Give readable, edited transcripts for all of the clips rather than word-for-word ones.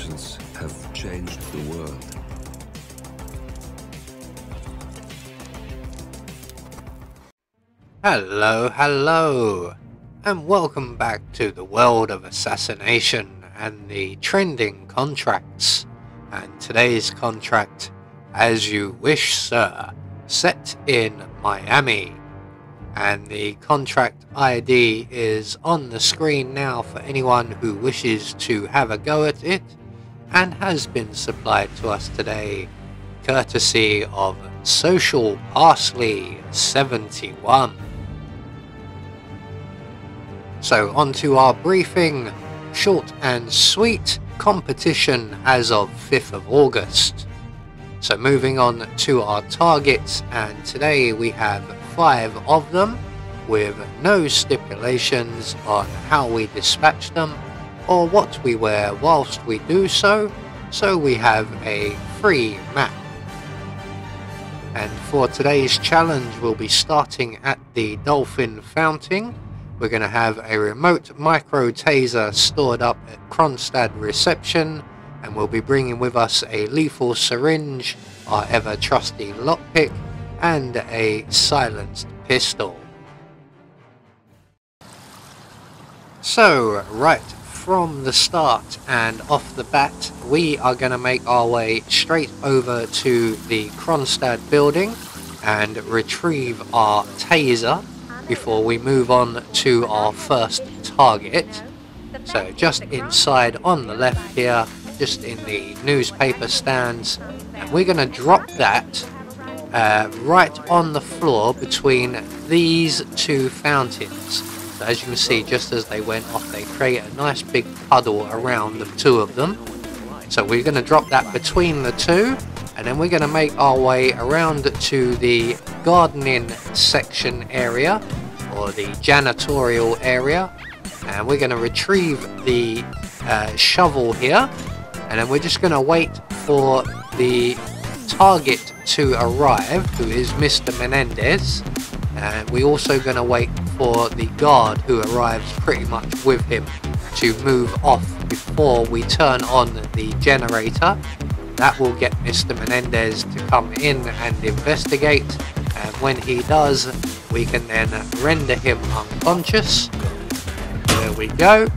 inventions have changed the world. Hello, and welcome back to the world of assassination and the trending contracts. And today's contract, As You Wish Sir, set in Miami. And the contract ID is on the screen now for anyone who wishes to have a go at it, and has been supplied to us today courtesy of Social Parsley 71. So on to our briefing, short and sweet, competition as of 5th of August. So moving on to our targets, and today we have 5 of them with no stipulations on how we dispatch them or what we wear whilst we do so, so we have a free map. And for today's challenge we'll be starting at the Dolphin Fountain. We're going to have a remote micro taser stored up at Kronstadt reception, and we'll be bringing with us a lethal syringe, our ever trusty lockpick, and a silenced pistol. So right from the start and off the bat, we are going to make our way straight over to the Kronstadt building and retrieve our taser before we move on to our first target. So just inside on the left here, just in the newspaper stands, and we're going to drop that right on the floor between these 2 fountains. So as you can see, just as they went off, they create a nice big puddle around the 2 of them. So we're going to drop that between the 2, and then we're going to make our way around to the gardening section area, or the janitorial area, and we're going to retrieve the shovel here, and then we're just going to wait for the target to arrive, who is Mr. Menendez, and we're also going to wait for the guard who arrives pretty much with him to move off before we turn on the generator. That will get Mr. Menendez to come in and investigate, and when he does, we can then render him unconscious. There we go.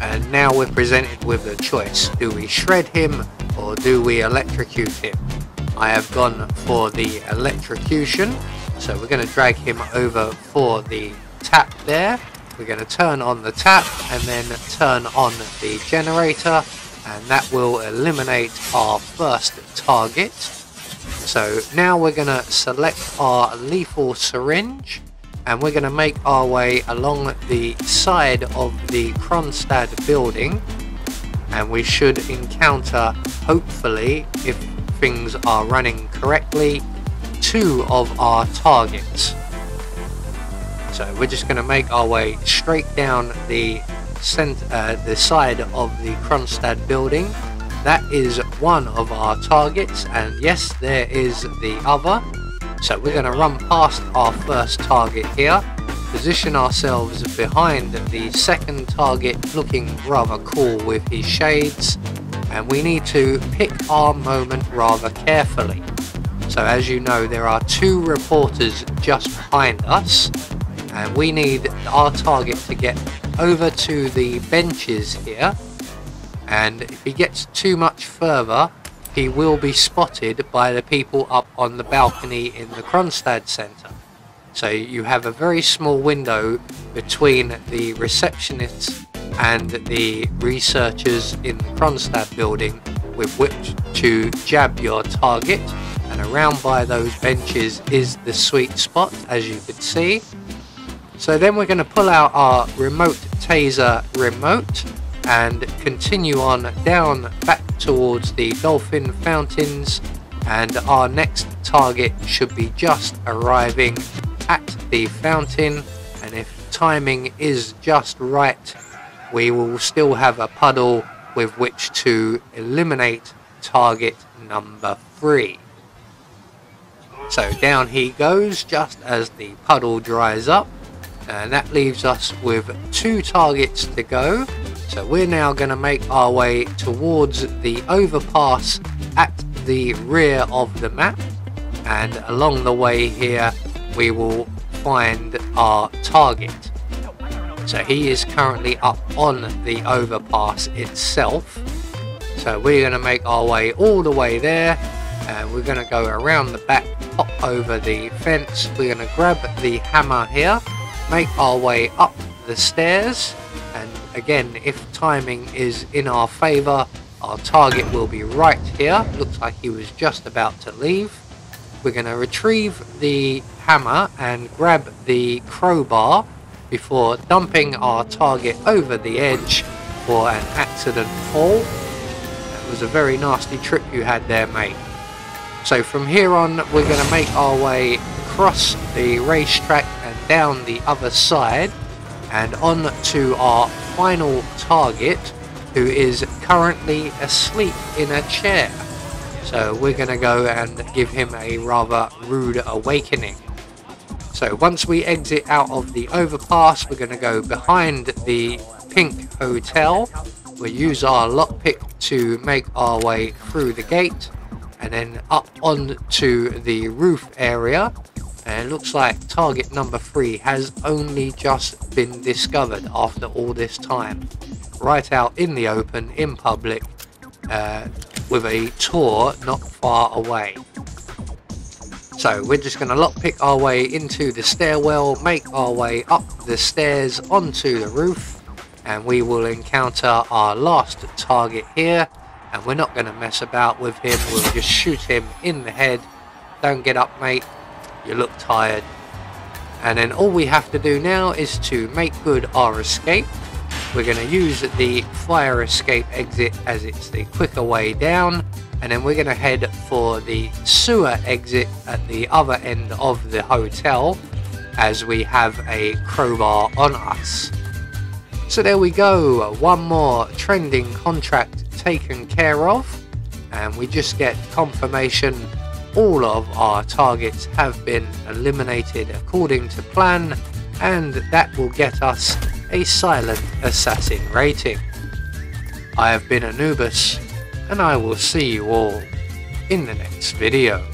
And now we're presented with a choice. Do we shred him or do we electrocute him? I have gone for the electrocution, so we're going to drag him over for the tap there. We're going to turn on the tap and then turn on the generator, and that will eliminate our first target. So now we're going to select our lethal syringe, and we're going to make our way along the side of the Kronstadt building, and we should encounter, hopefully, if things are running correctly, 2 of our targets. So we're just going to make our way straight down the side of the Kronstadt building. That is one of our targets, and yes, there is the other. So we're going to run past our first target here, position ourselves behind the second target, looking rather cool with his shades, and we need to pick our moment rather carefully. So as you know, there are 2 reporters just behind us, and we need our target to get over to the benches here, and if he gets too much further, he will be spotted by the people up on the balcony in the Kronstadt Center. So you have a very small window between the receptionists and the researchers in the Kronstadt building with which to jab your target, and around by those benches is the sweet spot, as you can see. So then we're going to pull out our remote taser remote and continue on down back towards the Dolphin Fountains, and our next target should be just arriving at the fountain, and if timing is just right, we will still have a puddle with which to eliminate target number 3. So down he goes just as the puddle dries up, and that leaves us with 2 targets to go. So we're now going to make our way towards the overpass at the rear of the map, and along the way here we will find our target. So he is currently up on the overpass itself. So we're going to make our way all the way there, and we're going to go around the back, hop over the fence. We're going to grab the hammer here, make our way up the stairs, and again, if timing is in our favor, our target will be right here. Looks like he was just about to leave. We're going to retrieve the hammer and grab the crowbar before dumping our target over the edge for an accident fall. That was a very nasty trip you had there, mate. So from here on, we're going to make our way across the racetrack and down the other side and on to our final target, who is currently asleep in a chair. So we're going to go and give him a rather rude awakening. So once we exit out of the overpass, we're going to go behind the pink hotel. We'll use our lockpick to make our way through the gate and then up onto the roof area. And it looks like target number 3 has only just been discovered after all this time. Right out in the open, in public, with a tour not far away. So we're just going to lockpick our way into the stairwell, make our way up the stairs onto the roof, and we will encounter our last target here. And we're not going to mess about with him, we'll just shoot him in the head. Don't get up, mate, you look tired. And then all we have to do now is to make good our escape. We're going to use the fire escape exit as it's the quicker way down, and then we're going to head for the sewer exit at the other end of the hotel, as we have a crowbar on us. So there we go, one more trending contract taken care of, and we just get confirmation all of our targets have been eliminated according to plan, and that will get us a silent assassin rating. I have been Anubis, and I will see you all in the next video.